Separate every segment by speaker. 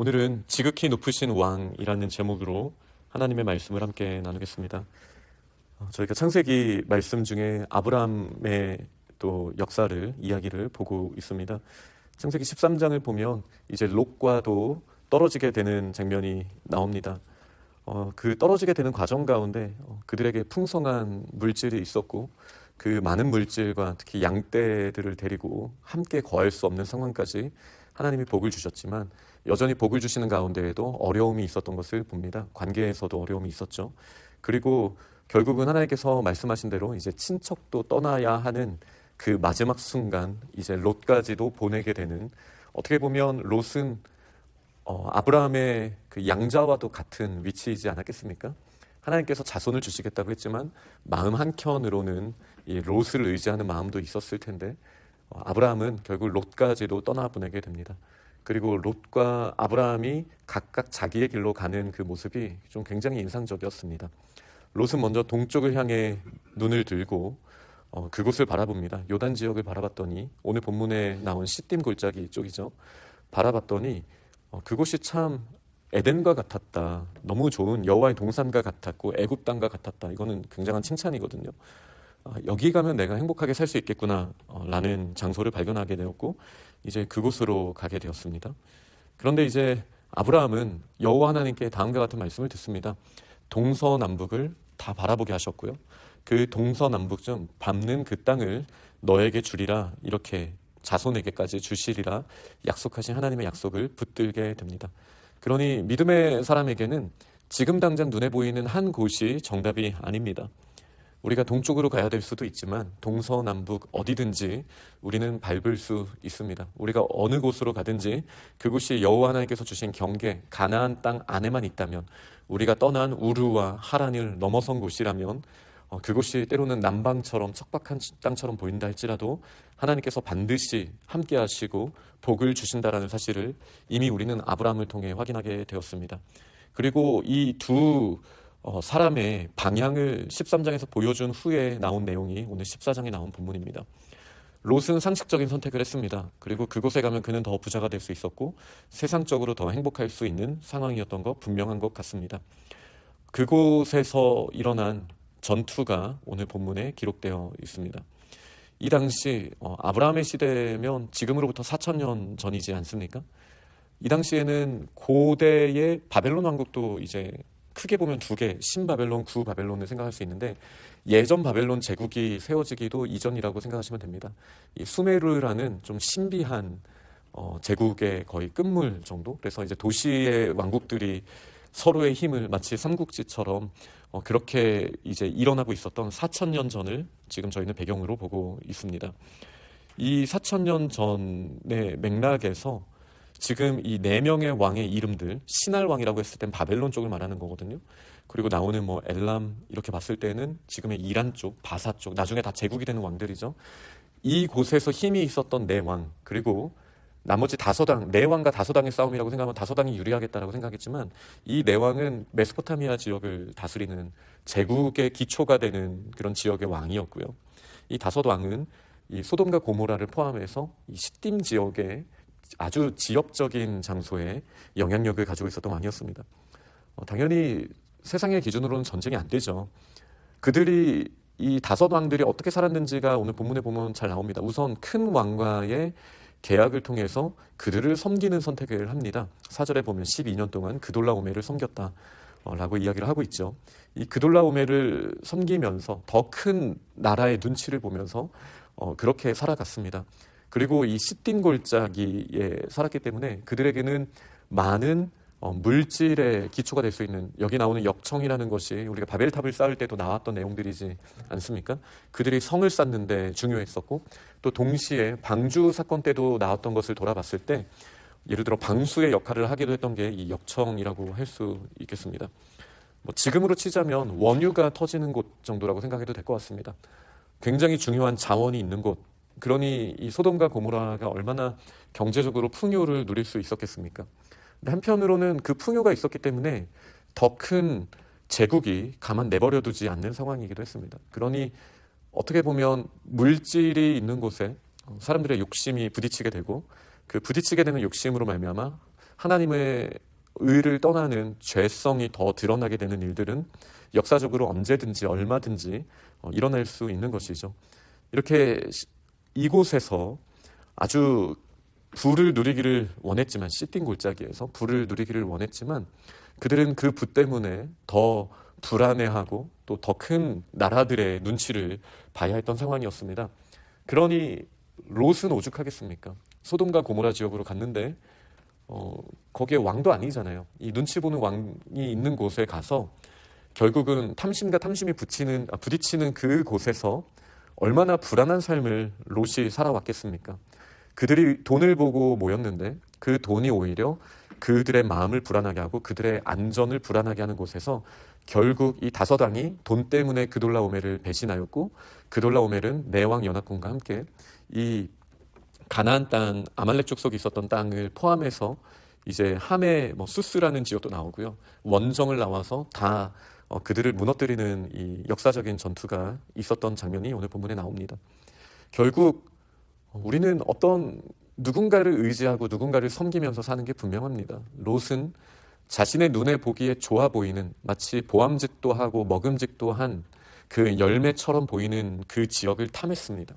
Speaker 1: 오늘은 지극히 높으신 왕이라는 제목으로 하나님의 말씀을 함께 나누겠습니다. 저희가 창세기 말씀 중에 아브라함의 또 역사를 이야기를 보고 있습니다. 창세기 13장을 보면 이제 롯과도 떨어지게 되는 장면이 나옵니다. 그 떨어지게 되는 과정 가운데 그들에게 풍성한 물질이 있었고 그 많은 물질과 특히 양떼들을 데리고 함께 거할 수 없는 상황까지 하나님이 복을 주셨지만 여전히 복을 주시는 가운데에도 어려움이 있었던 것을 봅니다. 관계에서도 어려움이 있었죠. 그리고 결국은 하나님께서 말씀하신 대로 이제 친척도 떠나야 하는 그 마지막 순간 이제 롯까지도 보내게 되는, 어떻게 보면 롯은 아브라함의 그 양자와도 같은 위치이지 않았겠습니까? 하나님께서 자손을 주시겠다고 했지만 마음 한켠으로는 이 롯을 의지하는 마음도 있었을 텐데 아브라함은 결국 롯까지도 떠나보내게 됩니다. 그리고 롯과 아브라함이 각각 자기의 길로 가는 그 모습이 좀 굉장히 인상적이었습니다. 롯은 먼저 동쪽을 향해 눈을 들고 그곳을 바라봅니다. 요단 지역을 바라봤더니, 오늘 본문에 나온 시딤 골짜기 쪽이죠. 바라봤더니 그곳이 참 에덴과 같았다. 너무 좋은 여호와의 동산과 같았고 애굽 땅과 같았다. 이거는 굉장한 칭찬이거든요. 여기 가면 내가 행복하게 살 수 있겠구나 라는 장소를 발견하게 되었고 이제 그곳으로 가게 되었습니다. 그런데 이제 아브라함은 여호와 하나님께 다음과 같은 말씀을 듣습니다. 동서남북을 다 바라보게 하셨고요. 그 동서남북 중 밟는 그 땅을 너에게 주리라, 이렇게 자손에게까지 주시리라 약속하신 하나님의 약속을 붙들게 됩니다. 그러니 믿음의 사람에게는 지금 당장 눈에 보이는 한 곳이 정답이 아닙니다. 우리가 동쪽으로 가야 될 수도 있지만 동서남북 어디든지 우리는 밟을 수 있습니다. 우리가 어느 곳으로 가든지 그곳이 여호와 하나님께서 주신 경계, 가나안 땅 안에만 있다면, 우리가 떠난 우르와 하란을 넘어선 곳이라면 그곳이 때로는 남방처럼 척박한 땅처럼 보인다 할지라도 하나님께서 반드시 함께 하시고 복을 주신다라는 사실을 이미 우리는 아브라함을 통해 확인하게 되었습니다. 그리고 이 두 사람의 방향을 13장에서 보여준 후에 나온 내용이 오늘 14장에 나온 본문입니다. 롯은 상식적인 선택을 했습니다. 그리고 그곳에 가면 그는 더 부자가 될 수 있었고 세상적으로 더 행복할 수 있는 상황이었던 것 분명한 것 같습니다. 그곳에서 일어난 전투가 오늘 본문에 기록되어 있습니다. 이 당시 아브라함의 시대면 지금으로부터 4,000년 전이지 않습니까? 이 당시에는 고대의 바벨론 왕국도 이제 크게 보면 두 개, 신바벨론, 구바벨론을 생각할 수 있는데 예전 바벨론 제국이 세워지기도 이전이라고 생각하시면 됩니다. 이 수메르라는 좀 신비한 제국의 거의 끝물 정도. 그래서 이제 도시의 왕국들이 서로의 힘을 마치 삼국지처럼 그렇게 이제 일어나고 있었던 4,000년 전을 지금 저희는 배경으로 보고 있습니다. 이 4,000년 전의 맥락에서 지금 이 4명의 왕의 이름들, 신할 왕이라고 했을 땐 바벨론 쪽을 말하는 거거든요. 그리고 나오는 뭐 엘람 이렇게 봤을 때는 지금의 이란 쪽, 바사 쪽, 나중에 다 제국이 되는 왕들이죠. 이 곳에서 힘이 있었던 4왕, 그리고 나머지 5당, 4왕과 5당의 싸움이라고 생각하면 5당이 유리하겠다라고 생각했지만 이 4왕은 메소포타미아 지역을 다스리는 제국의 기초가 되는 그런 지역의 왕이었고요. 이 5왕은 이 소돔과 고모라를 포함해서 이 시딤 지역의 아주 지역적인 장소에 영향력을 가지고 있었던 왕이었습니다. 당연히 세상의 기준으로는 전쟁이 안 되죠. 그들이 이 5왕들이 어떻게 살았는지가 오늘 본문에 보면 잘 나옵니다. 우선 큰 왕과의 계약을 통해서 그들을 섬기는 선택을 합니다. 4절에 보면 12년 동안 그돌라오메를 섬겼다 라고 이야기를 하고 있죠. 이 그돌라오메를 섬기면서 더 큰 나라의 눈치를 보면서 그렇게 살아갔습니다. 그리고 이 시딤 골짜기에 살았기 때문에 그들에게는 많은 물질의 기초가 될 수 있는, 여기 나오는 역청이라는 것이 우리가 바벨탑을 쌓을 때도 나왔던 내용들이지 않습니까? 그들이 성을 쌓는데 중요했었고, 또 동시에 방주 사건 때도 나왔던 것을 돌아봤을 때 예를 들어 방수의 역할을 하기도 했던 게 이 역청이라고 할 수 있겠습니다. 지금으로 치자면 원유가 터지는 곳 정도라고 생각해도 될 것 같습니다. 굉장히 중요한 자원이 있는 곳. 그러니 이 소돔과 고모라가 얼마나 경제적으로 풍요를 누릴 수 있었겠습니까? 근데 한편으로는 그 풍요가 있었기 때문에 더 큰 제국이 가만 내버려 두지 않는 상황이기도 했습니다. 그러니 어떻게 보면 물질이 있는 곳에 사람들의 욕심이 부딪히게 되고 그 부딪히게 되는 욕심으로 말미암아 하나님의 의를 떠나는 죄성이 더 드러나게 되는 일들은 역사적으로 언제든지 얼마든지 일어날 수 있는 것이죠. 이렇게 이곳에서 아주 부를 누리기를 원했지만, 시띵 골짜기에서 부를 누리기를 원했지만 그들은 그 부 때문에 더 불안해하고 또 더 큰 나라들의 눈치를 봐야 했던 상황이었습니다. 그러니 롯은 오죽하겠습니까? 소돔과 고모라 지역으로 갔는데 거기에 왕도 아니잖아요. 이 눈치 보는 왕이 있는 곳에 가서 결국은 탐심과 탐심이 부딪히는 그 곳에서 얼마나 불안한 삶을 롯이 살아왔겠습니까? 그들이 돈을 보고 모였는데 그 돈이 오히려 그들의 마음을 불안하게 하고 그들의 안전을 불안하게 하는 곳에서 결국 이 다섯왕이 돈 때문에 그돌라오멜을 배신하였고, 그돌라오멜은 내왕 연합군과 함께 이 가나안 땅, 아말렉 족속이 있었던 땅을 포함해서 이제 함에 수스라는 지역도 나오고요, 원정을 나와서 다 그들을 무너뜨리는 이 역사적인 전투가 있었던 장면이 오늘 본문에 나옵니다. 결국 우리는 어떤 누군가를 의지하고 누군가를 섬기면서 사는 게 분명합니다. 롯은 자신의 눈에 보기에 좋아 보이는, 마치 보암직도 하고 먹음직도 한 그 열매처럼 보이는 그 지역을 탐했습니다.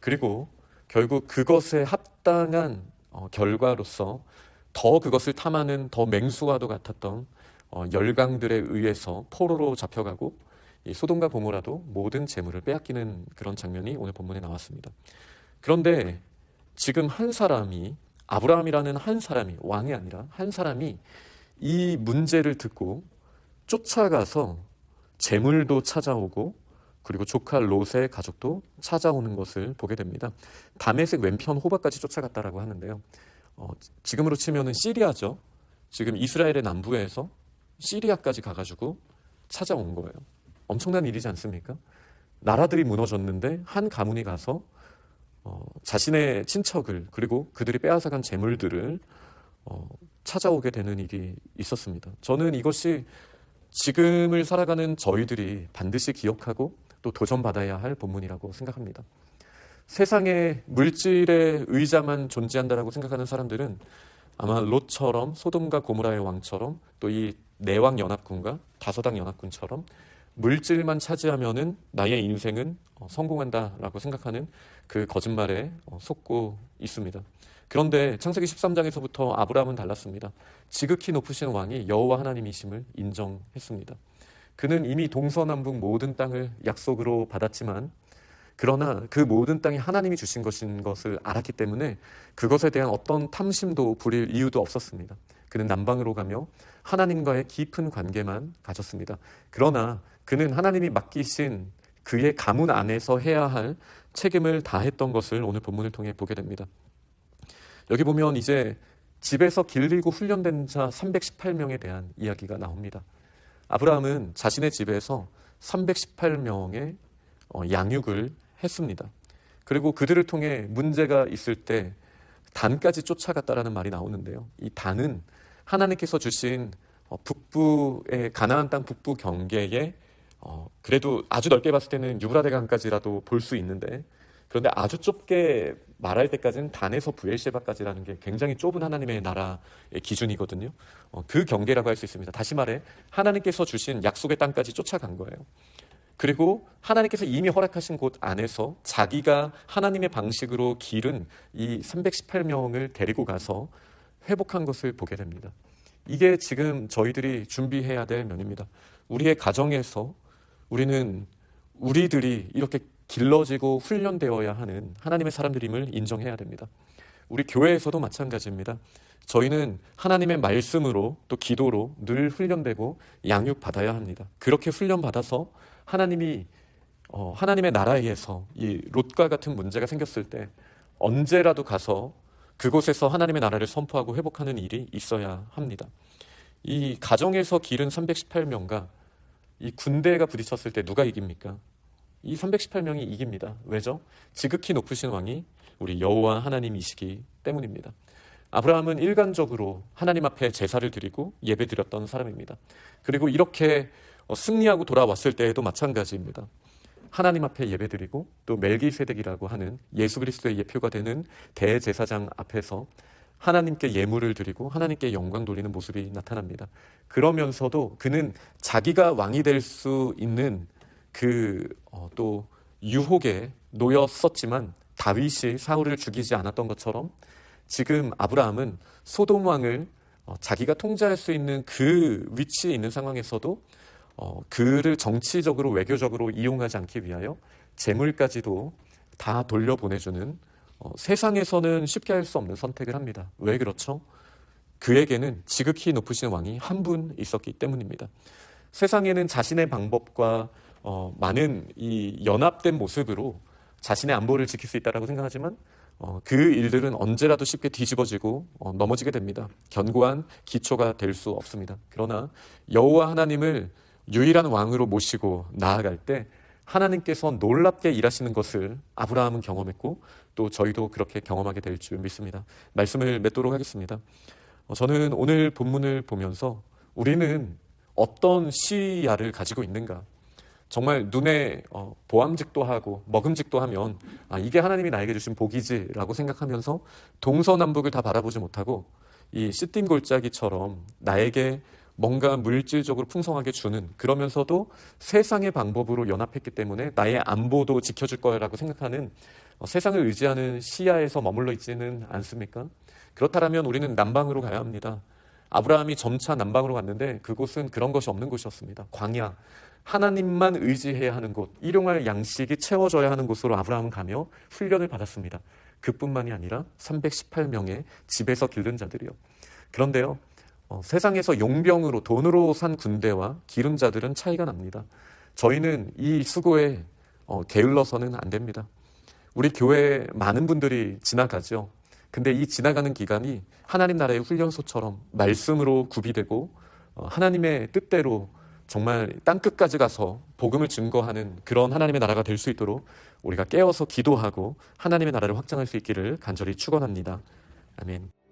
Speaker 1: 그리고 결국 그것에 합당한 결과로서 더 그것을 탐하는 더 맹수와도 같았던 열강들에 의해서 포로로 잡혀가고, 이 소돔과 고모라도 모든 재물을 빼앗기는 그런 장면이 오늘 본문에 나왔습니다. 그런데 지금 한 사람이, 아브라함이라는 한 사람이, 왕이 아니라 한 사람이 이 문제를 듣고 쫓아가서 재물도 찾아오고 그리고 조카 롯의 가족도 찾아오는 것을 보게 됩니다. 다메섹 왼편 호바까지 쫓아갔다라고 하는데요. 지금으로 치면은 시리아죠. 지금 이스라엘의 남부에서 시리아까지 가가지고 찾아온 거예요. 엄청난 일이지 않습니까? 나라들이 무너졌는데 한 가문이 가서 자신의 친척을, 그리고 그들이 빼앗아간 재물들을 찾아오게 되는 일이 있었습니다. 저는 이것이 지금을 살아가는 저희들이 반드시 기억하고 또 도전받아야 할 본문이라고 생각합니다. 세상에 물질의 의자만 존재한다라고 생각하는 사람들은 아마 롯처럼, 소돔과 고모라의 왕처럼, 또 이 내왕 연합군과 다섯왕 연합군처럼 물질만 차지하면은 나의 인생은 성공한다라고 생각하는 그 거짓말에 속고 있습니다. 그런데 창세기 13장에서부터 아브라함은 달랐습니다. 지극히 높으신 왕이 여호와 하나님이심을 인정했습니다. 그는 이미 동서남북 모든 땅을 약속으로 받았지만, 그러나 그 모든 땅이 하나님이 주신 것인 것을 알았기 때문에 그것에 대한 어떤 탐심도 부릴 이유도 없었습니다. 그는 남방으로 가며 하나님과의 깊은 관계만 가졌습니다. 그러나 그는 하나님이 맡기신 그의 가문 안에서 해야 할 책임을 다했던 것을 오늘 본문을 통해 보게 됩니다. 여기 보면 이제 집에서 길들이고 훈련된 자 318명에 대한 이야기가 나옵니다. 아브라함은 자신의 집에서 318명의 양육을 했습니다. 그리고 그들을 통해 문제가 있을 때 단까지 쫓아갔다라는 말이 나오는데요. 이 단은 하나님께서 주신 북부의 가나안 땅 북부 경계에 그래도 아주 넓게 봤을 때는 유브라데강까지라도 볼 수 있는데, 그런데 아주 좁게 말할 때까지는 단에서 부엘셰바까지라는 게 굉장히 좁은 하나님의 나라의 기준이거든요. 그 경계라고 할 수 있습니다. 다시 말해 하나님께서 주신 약속의 땅까지 쫓아간 거예요. 그리고 하나님께서 이미 허락하신 곳 안에서 자기가 하나님의 방식으로 기른 이 318명을 데리고 가서 회복한 것을 보게 됩니다. 이게 지금 저희들이 준비해야 될 면입니다. 우리의 가정에서 우리들이 이렇게 길러지고 훈련되어야 하는 하나님의 사람들임을 인정해야 됩니다. 우리 교회에서도 마찬가지입니다. 저희는 하나님의 말씀으로 또 기도로 늘 훈련되고 양육받아야 합니다. 그렇게 훈련받아서 하나님의 나라에서 이 롯과 같은 문제가 생겼을 때 언제라도 가서 그곳에서 하나님의 나라를 선포하고 회복하는 일이 있어야 합니다. 이 가정에서 기른 318명과 이 군대가 부딪혔을 때 누가 이깁니까? 이 318명이 이깁니다. 왜죠? 지극히 높으신 왕이 우리 여호와 하나님이시기 때문입니다. 아브라함은 일관적으로 하나님 앞에 제사를 드리고 예배 드렸던 사람입니다. 그리고 이렇게 승리하고 돌아왔을 때에도 마찬가지입니다. 하나님 앞에 예배 드리고 또 멜기세덱이라고 하는 예수 그리스도의 예표가 되는 대제사장 앞에서 하나님께 예물을 드리고 하나님께 영광 돌리는 모습이 나타납니다. 그러면서도 그는 자기가 왕이 될 수 있는 또 유혹에 놓였었지만 다윗이 사울을 죽이지 않았던 것처럼 지금 아브라함은 소돔 왕을 자기가 통제할 수 있는 그 위치에 있는 상황에서도 그를 정치적으로 외교적으로 이용하지 않기 위하여 재물까지도 다 돌려보내주는 세상에서는 쉽게 할 수 없는 선택을 합니다. 왜 그렇죠? 그에게는 지극히 높으신 왕이 한 분 있었기 때문입니다. 세상에는 자신의 방법과 많은 이 연합된 모습으로 자신의 안보를 지킬 수 있다고 생각하지만 그 일들은 언제라도 쉽게 뒤집어지고 넘어지게 됩니다. 견고한 기초가 될 수 없습니다. 그러나 여호와 하나님을 유일한 왕으로 모시고 나아갈 때 하나님께서 놀랍게 일하시는 것을 아브라함은 경험했고 또 저희도 그렇게 경험하게 될 줄 믿습니다. 말씀을 맺도록 하겠습니다. 저는 오늘 본문을 보면서 우리는 어떤 시야를 가지고 있는가, 정말 눈에 보암직도 하고 먹음직도 하면 이게 하나님이 나에게 주신 복이지라고 생각하면서 동서남북을 다 바라보지 못하고 이 시딤 골짜기처럼 나에게 뭔가 물질적으로 풍성하게 주는, 그러면서도 세상의 방법으로 연합했기 때문에 나의 안보도 지켜줄 거라고 생각하는 세상을 의지하는 시야에서 머물러 있지는 않습니까? 그렇다면 우리는 남방으로 가야 합니다. 아브라함이 점차 남방으로 갔는데 그곳은 그런 것이 없는 곳이었습니다. 광야, 하나님만 의지해야 하는 곳, 일용할 양식이 채워져야 하는 곳으로 아브라함은 가며 훈련을 받았습니다. 그뿐만이 아니라 318명의 집에서 기른 자들이요. 그런데요, 세상에서 용병으로 돈으로 산 군대와 기른 자들은 차이가 납니다. 저희는 이 수고에 게을러서는 안 됩니다. 우리 교회에 많은 분들이 지나가죠. 근데 이 지나가는 기간이 하나님 나라의 훈련소처럼 말씀으로 구비되고 하나님의 뜻대로 정말 땅끝까지 가서 복음을 증거하는 그런 하나님의 나라가 될 수 있도록 우리가 깨어서 기도하고 하나님의 나라를 확장할 수 있기를 간절히 축원합니다. 아멘.